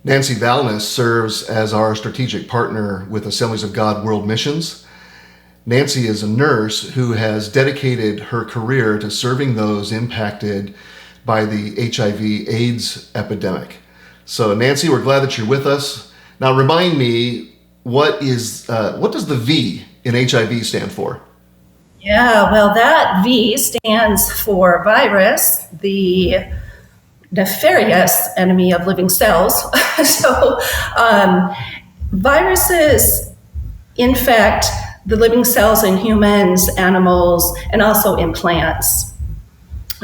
Nancy Valnes serves as our strategic partner with Assemblies of God World Missions. Nancy is a nurse who has dedicated her career to serving those impacted by the HIV/AIDS epidemic. So Nancy, we're glad that you're with us. Now remind me, what does the V in HIV stand for? Yeah, well, that V stands for virus, the nefarious enemy of living cells. So viruses infect the living cells in humans, animals, and also in plants.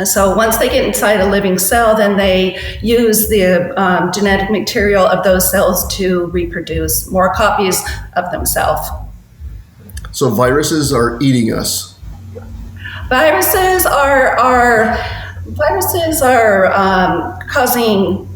So once they get inside a living cell, then they use the genetic material of those cells to reproduce more copies of themselves. So viruses are eating us. Viruses are causing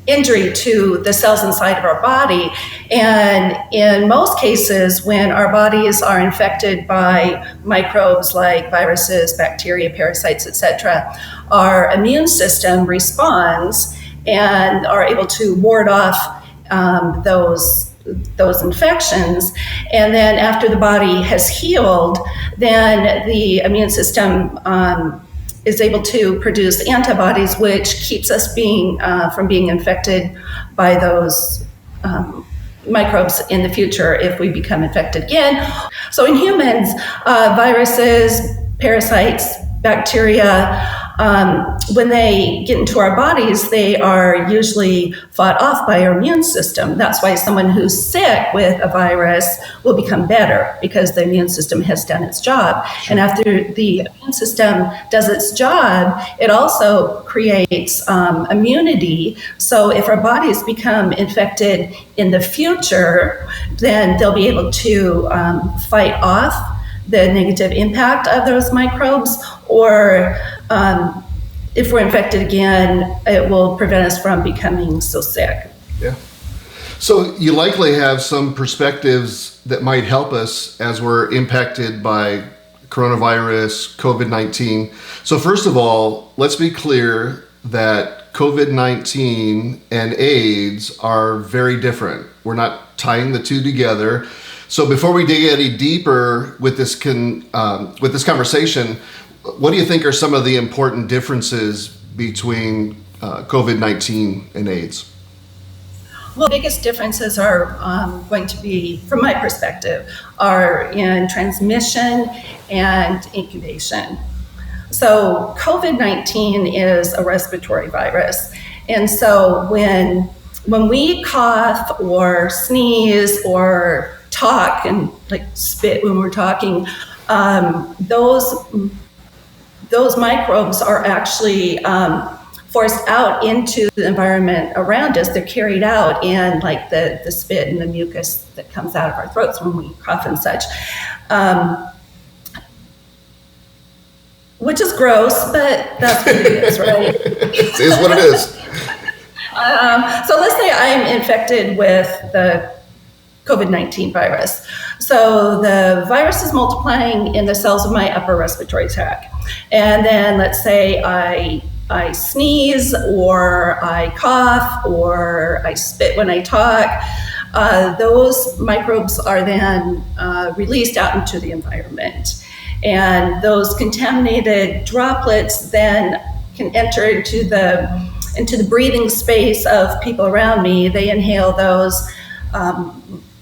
injury to the cells inside of our body. And in most cases, when our bodies are infected by microbes like viruses, bacteria, parasites, etc., our immune system responds and are able to ward off those infections. And then after the body has healed, then the immune system is able to produce antibodies, which keeps us from being infected by those microbes in the future if we become infected again. So in humans, viruses, parasites, bacteria, when they get into our bodies, they are usually fought off by our immune system. That's why someone who's sick with a virus will become better, because the immune system has done its job. And after the immune system does its job, it also creates immunity. So if our bodies become infected in the future, then they'll be able to fight off the negative impact of those microbes, or if we're infected again, it will prevent us from becoming so sick. Yeah. So you likely have some perspectives that might help us as we're impacted by coronavirus, COVID-19. So first of all, let's be clear that COVID-19 and AIDS are very different. We're not tying the two together. So before we dig any deeper with this conversation, what do you think are some of the important differences between COVID-19 and AIDS? Well, the biggest differences are going to be, from my perspective, are in transmission and incubation. So COVID-19 is a respiratory virus. And so when we cough or sneeze or talk and like spit when we're talking, those microbes are actually forced out into the environment around us. They're carried out in like the spit and the mucus that comes out of our throats when we cough and such, which is gross, but that's what it is, right? It is what it is. So let's say I'm infected with the COVID-19 virus. So the virus is multiplying in the cells of my upper respiratory tract. And then let's say I sneeze, or I cough, or I spit when I talk. Those microbes are then released out into the environment. And those contaminated droplets then can enter into the breathing space of people around me. They inhale those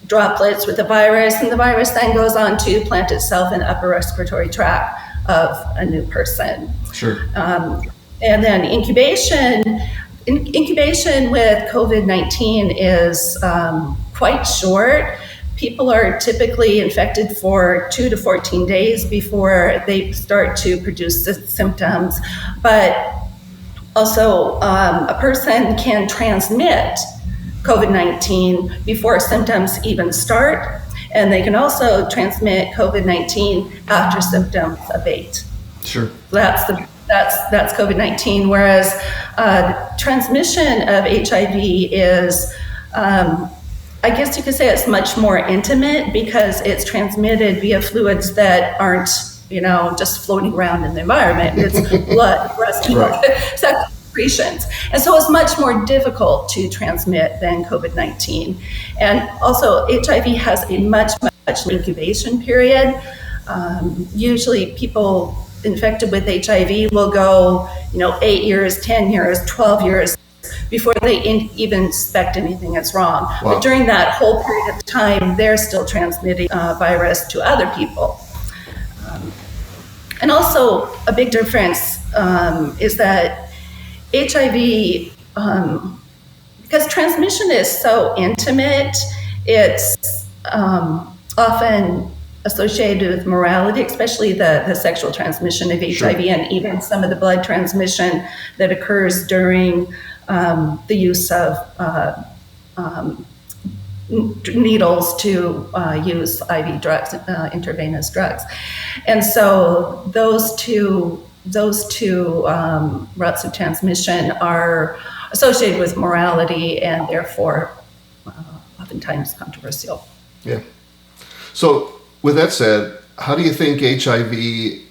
droplets with the virus, and the virus then goes on to plant itself in the upper respiratory tract of a new person. Sure. And then incubation with COVID-19 is quite short. People are typically infected for 2 to 14 days before they start to produce the symptoms. But also, a person can transmit COVID-19 before symptoms even start, and they can also transmit COVID-19 after symptoms abate. Sure. That's COVID-19. Whereas transmission of HIV is, I guess you could say, it's much more intimate, because it's transmitted via fluids that aren't, just floating around in the environment. It's blood, breast milk. Right. secretions. And so it's much more difficult to transmit than COVID-19. And also HIV has a much incubation period. Usually people infected with HIV will go, 8 years, 10 years, 12 years before they even suspect anything is wrong. Wow. But during that whole period of time, they're still transmitting virus to other people. And also a big difference is that HIV, because transmission is so intimate, it's often associated with morality, especially the sexual transmission of HIV, and even some of the blood transmission that occurs during the use of needles to use IV drugs, intravenous drugs. And so those two routes of transmission are associated with morality and therefore oftentimes controversial. Yeah. So with that said, how do you think HIV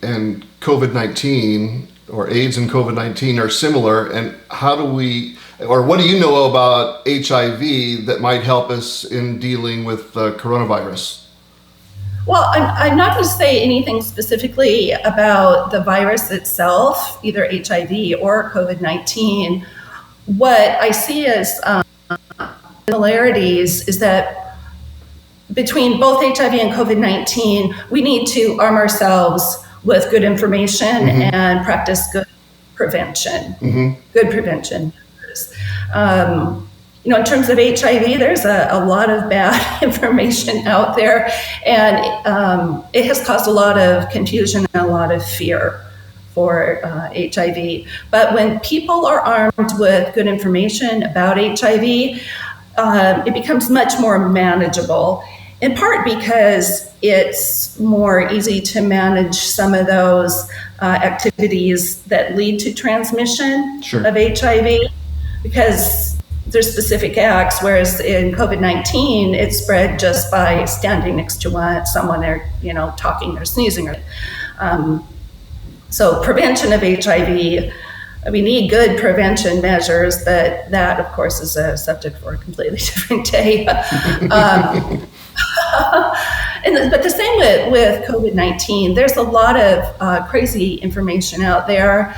and COVID-19 or AIDS and COVID-19 are similar, and what do you know about HIV that might help us in dealing with coronavirus? Well, I'm not going to say anything specifically about the virus itself, either HIV or COVID-19. What I see as similarities is that between both HIV and COVID-19, we need to arm ourselves with good information and practice good prevention. Good prevention. In terms of HIV, there's a lot of bad information out there, and it has caused a lot of confusion and a lot of fear for HIV. But when people are armed with good information about HIV, it becomes much more manageable, in part because it's more easy to manage some of those activities that lead to transmission of HIV, because there's specific acts, whereas in COVID-19, it spread just by standing next to someone they're, talking or sneezing. So prevention of HIV, we need good prevention measures, but that, of course, is a subject for a completely different day. But the same with COVID-19, there's a lot of crazy information out there.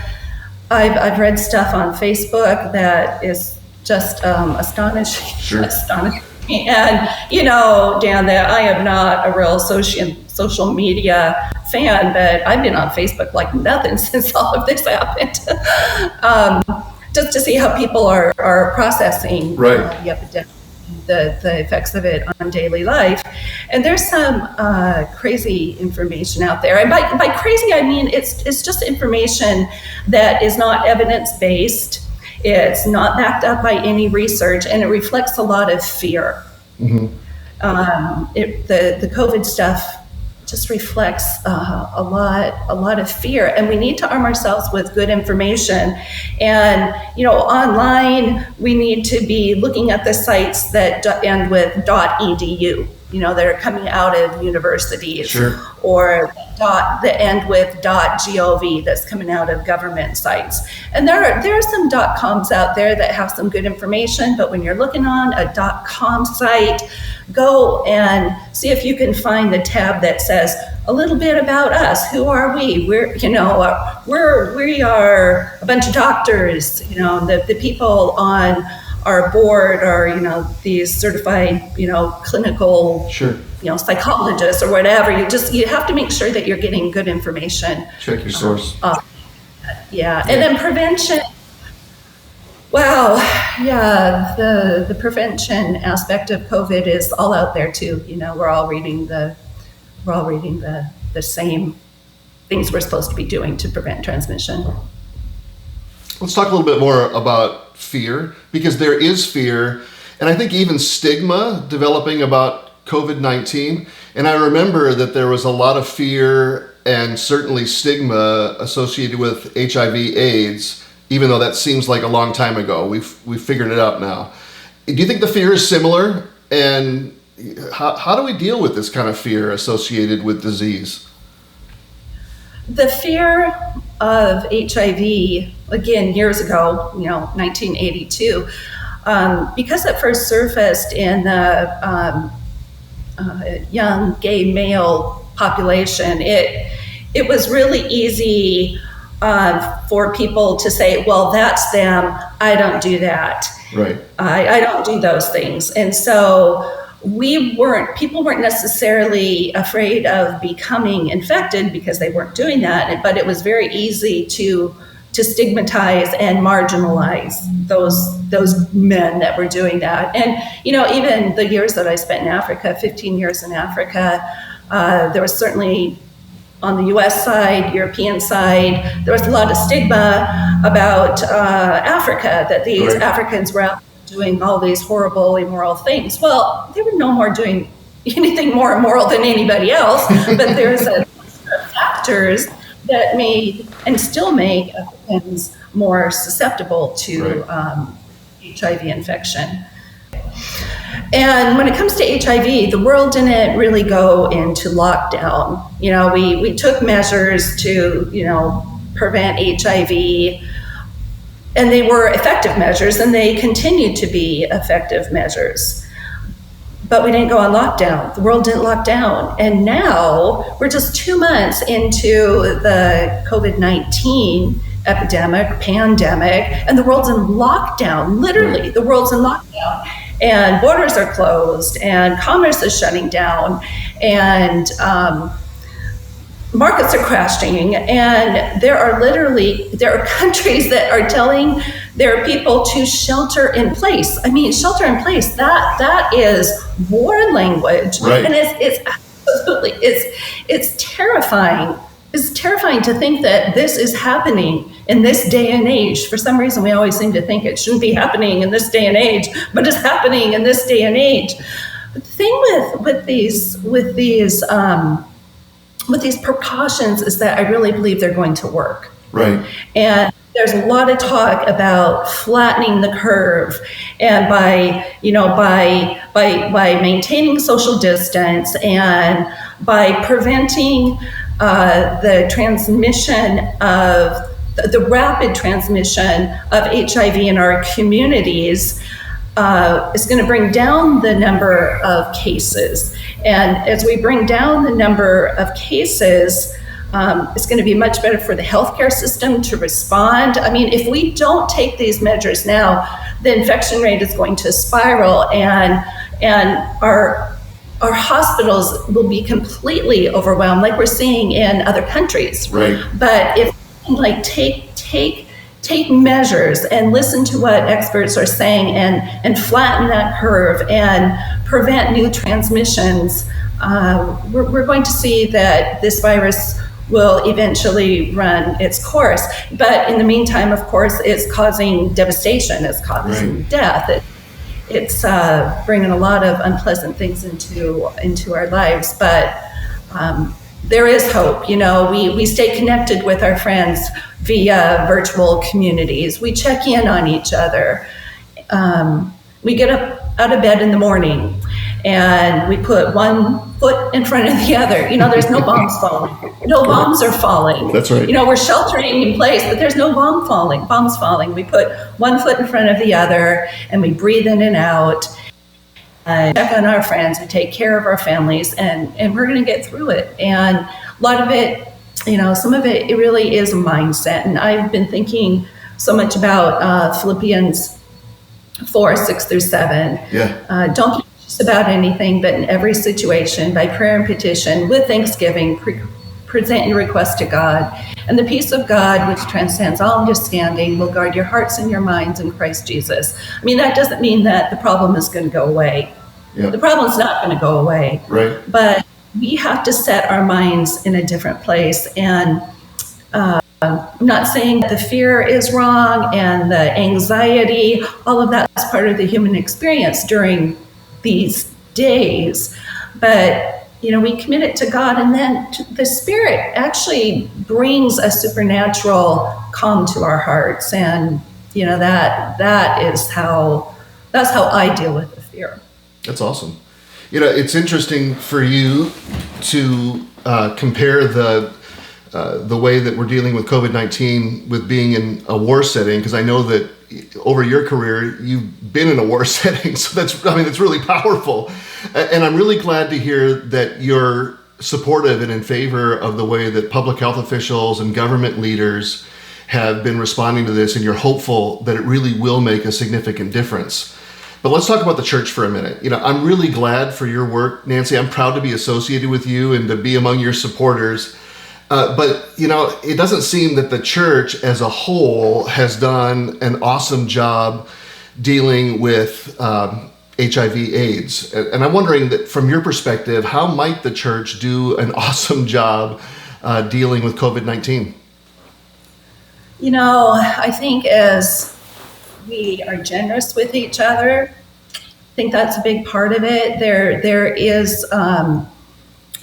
I've read stuff on Facebook that is just astonishing. And Dan, that I am not a real social media fan, but I've been on Facebook like nothing since all of this happened. Just to see how people are processing the epidemic, the effects of it on daily life. And there's some crazy information out there. And by crazy, I mean it's just information that is not evidence-based. It's not backed up by any research, and it reflects a lot of fear. The COVID stuff just reflects a lot of fear, and we need to arm ourselves with good information. And online, we need to be looking at the sites that end with .edu, that are coming out of universities, or that end with .gov that's coming out of government sites. And there are some .coms out there that have some good information, but when you're looking on a .com site, go and see if you can find the tab that says a little bit about us. Who are we? We are a bunch of doctors. The people on our board are these certified clinical psychologists or whatever. You have to make sure that you're getting good information. Check your source. And then prevention. Wow, the prevention aspect of COVID is all out there too. We're all reading the same things we're supposed to be doing to prevent transmission. Let's talk a little bit more about fear, because there is fear, and I think even stigma developing about COVID-19. And I remember that there was a lot of fear and certainly stigma associated with HIV/AIDS. Even though that seems like a long time ago, we've figured it out now. Do you think the fear is similar? And how do we deal with this kind of fear associated with disease? The fear of HIV, again, years ago, 1982, because it first surfaced in the young gay male population, it was really easy for people to say, well, that's them, I don't do that. Right. I don't do those things. And so people weren't necessarily afraid of becoming infected because they weren't doing that, but it was very easy to stigmatize and marginalize those men that were doing that. And, even the years that I spent in Africa, 15 years in Africa, there was certainly on the US side, European side, there was a lot of stigma about Africa, that these Africans were out doing all these horrible, immoral things. Well, they were no more doing anything more immoral than anybody else, but there's a of factors that made and still make Africans more susceptible to HIV infection. And when it comes to HIV, the world didn't really go into lockdown. We took measures to, prevent HIV, and they were effective measures, and they continued to be effective measures. But we didn't go on lockdown. The world didn't lock down. And now we're just 2 months into the COVID-19 epidemic, pandemic, and the world's in lockdown. Literally, the world's in lockdown. And borders are closed, and commerce is shutting down, and markets are crashing, and there are countries that are telling their people to shelter in place. I mean, shelter in place, that is war language. Right. And it's absolutely, it's terrifying. It's terrifying to think that this is happening in this day and age. For some reason, we always seem to think it shouldn't be happening in this day and age, but it's happening in this day and age. But the thing with these precautions is that I really believe they're going to work. Right. And there's a lot of talk about flattening the curve, and by maintaining social distance and by preventing the rapid transmission of HIV in our communities is going to bring down the number of cases. And as we bring down the number of cases, it's going to be much better for the healthcare system to respond. I mean, if we don't take these measures now, the infection rate is going to spiral, and our hospitals will be completely overwhelmed, like we're seeing in other countries. Right. But if we can take measures and listen to what experts are saying and flatten that curve and prevent new transmissions, we're going to see that this virus will eventually run its course. But in the meantime, of course, it's causing devastation, it's causing death. It's bringing a lot of unpleasant things into our lives. But there is hope. We stay connected with our friends via virtual communities. We check in on each other. We get up out of bed in the morning and we put one foot in front of the other. There's no bombs falling. No bombs are falling. That's right. We're sheltering in place, but there's no bombs falling. We put one foot in front of the other and we breathe in and out. Check on our friends, we take care of our families, and we're going to get through it. And a lot of it, some of it really is a mindset. And I've been thinking so much about Philippians 4:6-7. Yeah. Don't be anxious about anything, but in every situation, by prayer and petition, with thanksgiving, present your request to God. And the peace of God, which transcends all understanding, will guard your hearts and your minds in Christ Jesus. I mean, that doesn't mean that the problem is going to go away. Yeah. The problem's not going to go away. Right. But we have to set our minds in a different place. And I'm not saying that the fear is wrong and the anxiety, all of that's part of the human experience during these days. But we commit it to God, and then the Spirit actually brings a supernatural calm to our hearts, and that's how I deal with the fear. That's awesome. It's interesting for you to compare the the way that we're dealing with COVID-19 with being in a war setting, because I know that over your career, you've been in a war setting. So it's really powerful. And I'm really glad to hear that you're supportive and in favor of the way that public health officials and government leaders have been responding to this, and you're hopeful that it really will make a significant difference. But let's talk about the church for a minute. I'm really glad for your work, Nancy. I'm proud to be associated with you and to be among your supporters. But it doesn't seem that the church as a whole has done an awesome job dealing with HIV/AIDS. And I'm wondering that from your perspective, how might the church do an awesome job dealing with COVID-19? I think as we are generous with each other, I think that's a big part of it.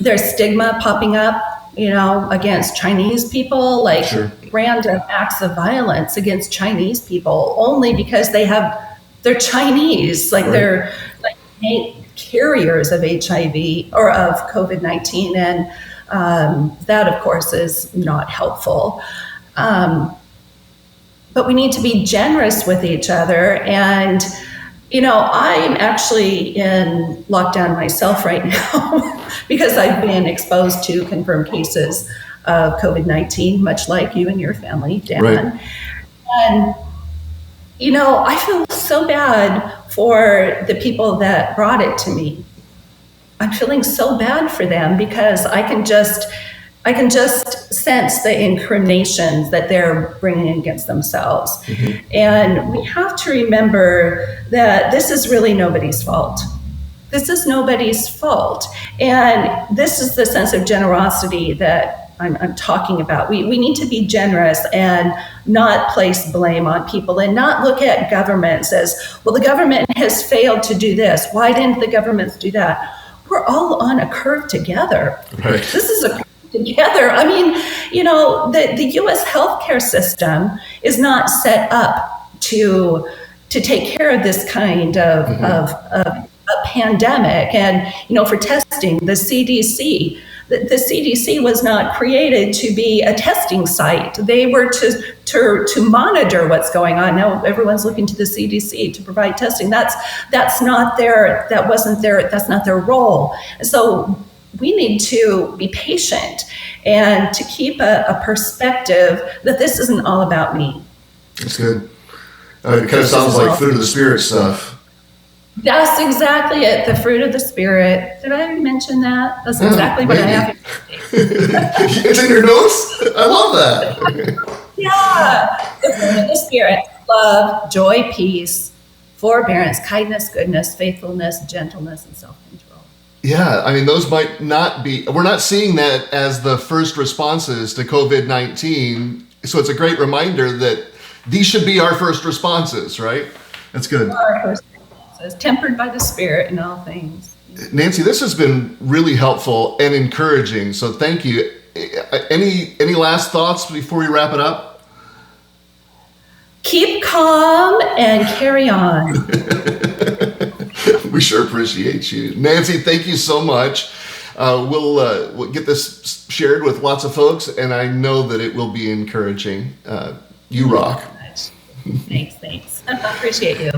There's stigma popping up, against Chinese people, like Sure. random acts of violence against Chinese people only because they're Chinese, like Right. they're like carriers of HIV or of COVID-19. And that, of course, is not helpful. But we need to be generous with each other. And, I'm actually in lockdown myself right now because I've been exposed to confirmed cases of COVID-19, much like you and your family, Dan. Right. And, I feel so bad for the people that brought it to me. I'm feeling so bad for them because I can just sense the incriminations that they're bringing against themselves. Mm-hmm. And we have to remember that this is really nobody's fault. This is nobody's fault. And this is the sense of generosity that I'm talking about. We need to be generous and not place blame on people and not look at governments as, well, the government has failed to do this. Why didn't the governments do that? We're all on a curve together. Right. This is a together. The U.S. healthcare system is not set up to take care of this kind of a pandemic. And, for testing, the CDC, the CDC was not created to be a testing site. They were to monitor what's going on. Now everyone's looking to the CDC to provide testing. That's not that's not their role. And so we need to be patient and to keep a perspective that this isn't all about me. That's good. It kind of sounds like fruit of the spirit stuff. That's exactly it. The fruit of the spirit. Did I already mention that? That's exactly what I have. It's in your notes? I love that. Yeah. The fruit of the spirit. Love, joy, peace, forbearance, kindness, goodness, faithfulness, gentleness, and self-control. Yeah, those might not be, we're not seeing that as the first responses to COVID-19. So it's a great reminder that these should be our first responses, right? That's good. Our first responses, tempered by the Spirit in all things. Nancy, this has been really helpful and encouraging. So thank you. Any last thoughts before we wrap it up? Keep calm and carry on. We sure appreciate you. Nancy, thank you so much. We'll get this shared with lots of folks, and I know that it will be encouraging. You rock. Thanks. I appreciate you.